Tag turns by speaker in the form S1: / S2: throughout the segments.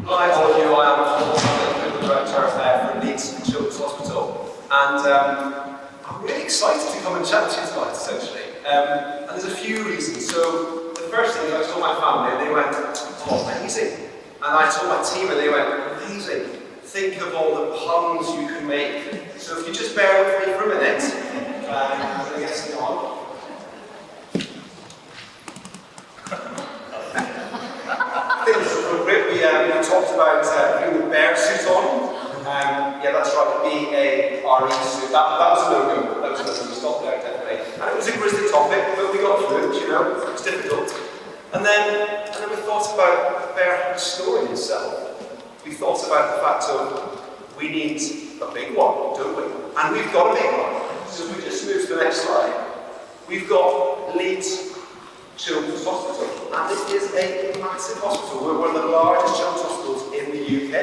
S1: Hi all of you, I am Colin Holton, the Director for Leeds Children's Hospital, and I'm really excited to come and chat to you tonight, essentially. And there's a few reasons. So the first thing is I told my family and they went, oh, amazing. And I told my team and they went, amazing. Think of all the puns you can make. So if you just bear with me for a minute, I'm going to get something on. We talked about putting the bear suit on. Yeah, that's right, B-A-R-E suit. That was a no-go. That was a no-go. We stopped there, definitely. And it was a grisly topic, but we got through it, you know. It was difficult. And then we thought about the Bear Hunt story itself. We thought about the fact of we need a big one, don't we? And we've got a big one. So if we just move to the next slide. We've got Leeds Children's Hospital, and it is a massive hospital. We're one of the largest children's hospitals in the UK.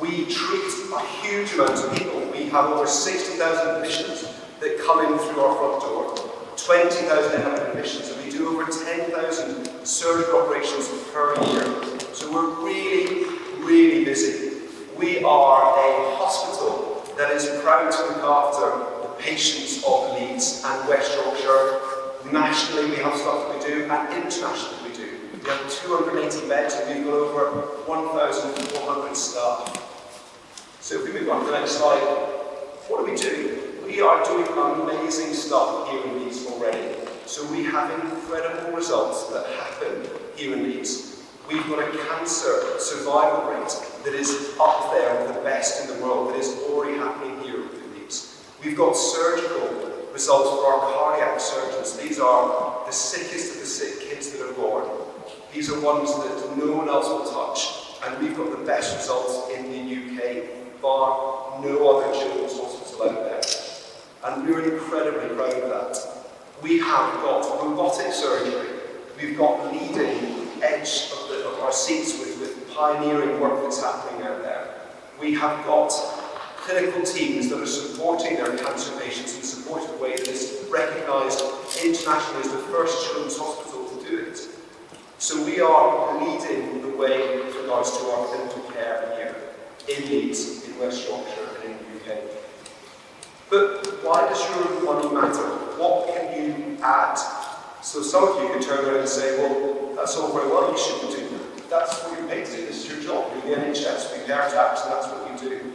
S1: We treat a huge amount of people. We have over 60,000 admissions that come in through our front door, 20,000 admissions, and we do over 10,000 surgical operations per year. So we're really, really busy. We are a hospital that is proud to look after the patients of Leeds and West Yorkshire. Nationally, we have stuff that we do, and internationally we do. We have 280 beds, and we've got over 1,400 staff. So if we move on to the next slide, what do we do? We are doing amazing stuff here in Leeds already. So we have incredible results that happen here in Leeds. We've got a cancer survival rate that is up there with the best in the world, that is already happening here in Leeds. We've got surgical results for our cardiac surgeons. These are the sickest of the sick kids that are born. These are ones that no one else will touch, and we've got the best results in the UK, bar no other children's hospital out there. And we're incredibly proud of that. We have got robotic surgery. We've got leading edge of our seats with pioneering work that's happening out there. We have got clinical teams that are supporting their cancer patients in a supportive way that is recognised internationally as the first children's hospital to do it. So we are leading the way with regards to our clinical care here in Leeds, in West Yorkshire and in the UK. But why does your money matter? What can you add? So some of you could turn around and say, well, that's all very well, you shouldn't do that. That's what you're paid to do, this is your job. You're the NHS, we pay our tax, and that's what you do.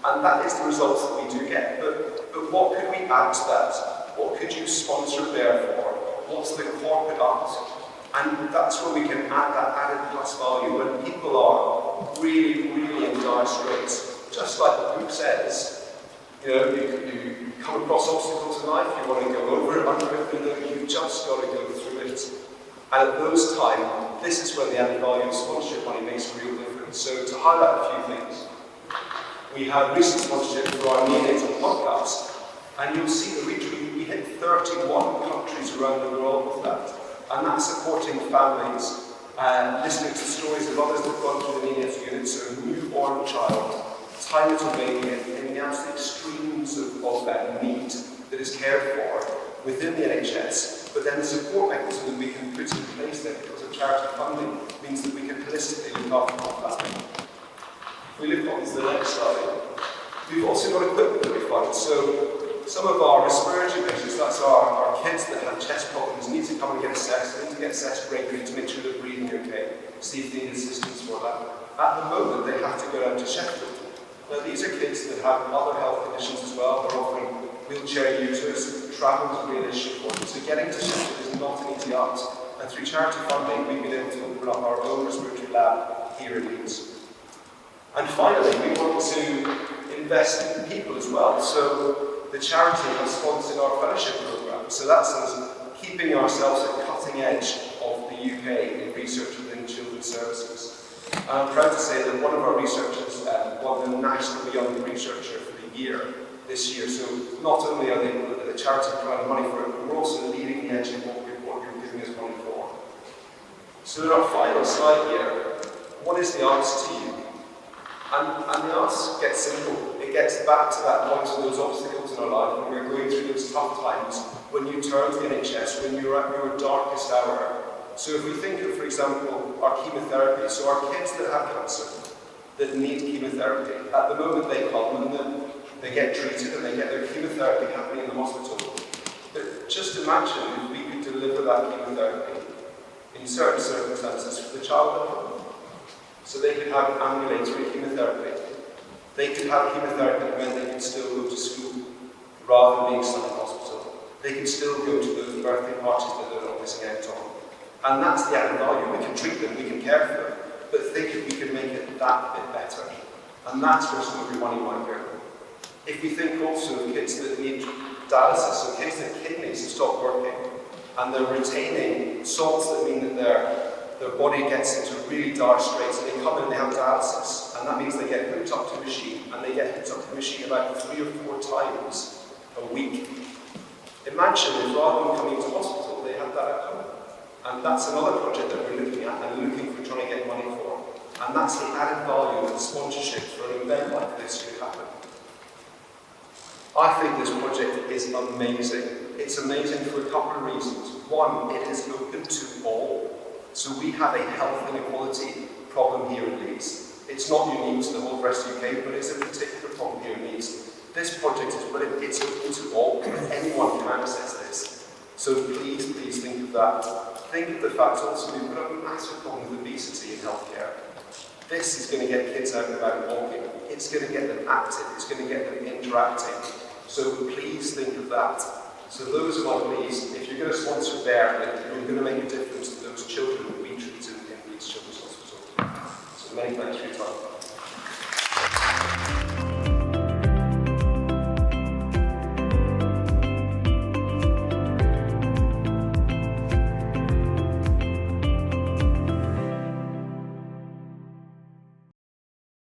S1: And that is the results that we do get. But what could we add to that? What could you sponsor there for? What's the corporate art? And that's where we can add that added plus value when people are really, really in dire straits. Just like the book says, you know, you come across obstacles in life, you want to go over it, under it, you've just got to go through it. And at those times, this is where the added value of sponsorship money makes a real difference. So to highlight a few things, we have recent sponsorship for our neonatal podcast, and you'll see the reach. We hit 31 countries around the world with that, and that's supporting families and listening to stories of others that have gone through the neonatal unit, so a newborn child, tiny little baby in the absolute extremes of need that is cared for within the NHS, but then the support mechanism that we can put in place there because of charity funding means that we can holistically look after that family. We look on to the next slide. We've also got equipment that we fund. So some of our respiratory patients, that's our kids that have chest problems, need to come and get assessed. They need to get assessed regularly to make sure they're breathing okay, see if they need assistance for that. At the moment, they have to go down to Sheffield. Now, these are kids that have other health conditions as well. They're often wheelchair users. Travel is a real issue for them. So getting to Sheffield is not an easy ask. And through charity funding, we've been able to open up our own respiratory lab here in Leeds. And finally, we want to invest in people as well. So the charity has sponsored our fellowship program. So that's us keeping ourselves at the cutting edge of the UK in research within children's services. And I'm proud to say that one of our researchers won the National Young Researcher for the year this year. So not only are they the charity providing money for it, but we're also leading the edge of what you're giving us money for. So in our final slide here, what is the answer to you? And the answer gets simple. It gets back to that point of those obstacles in our life when we're going through those tough times, when you turn to the NHS, when you're at your darkest hour, So if we think of, for example, our chemotherapy, so our kids that have cancer, that need chemotherapy, at the moment they come and they get treated and they get their chemotherapy happening in the hospital. But just imagine if we could deliver that chemotherapy in certain circumstances for the child at home. So they could have ambulatory chemotherapy. They could have chemotherapy that meant they could still go to school rather than being stuck in hospital. They could still go to those birthday parties that they're not missing out on. And that's the added value. We can treat them, we can care for them, but think if we could make it that bit better. And that's where some of your money might go. If we think also of kids that need dialysis, so kids that kidneys have stopped working, and they're retaining salts that mean that their body gets into really dire straits, and they come in and they have dialysis, and that means they get hooked up to a machine, and they get hooked up to the machine about 3 or 4 times a week. Imagine if rather than coming to hospital, they had that at home. And that's another project that we're looking at and looking for trying to get money for. And that's the added value of the sponsorship for an event like this could happen. I think this project is amazing. It's amazing for a couple of reasons. One, it is open to all. So we have a health inequality problem here in Leeds. It's not unique to the whole rest of the UK, but it's a particular problem here in Leeds. This project is brilliant. It's open to all. Anyone can access this. So please think of that. Think of the fact also we've got a massive problem with obesity in healthcare. This is going to get kids out and about walking. It's going to get them active. It's going to get them interacting. So please think of that. So those are my pleas. If you're going to sponsor Bear, you're going to make a difference to those children that we treat in Leeds Children's Hospital. So many thanks for your time.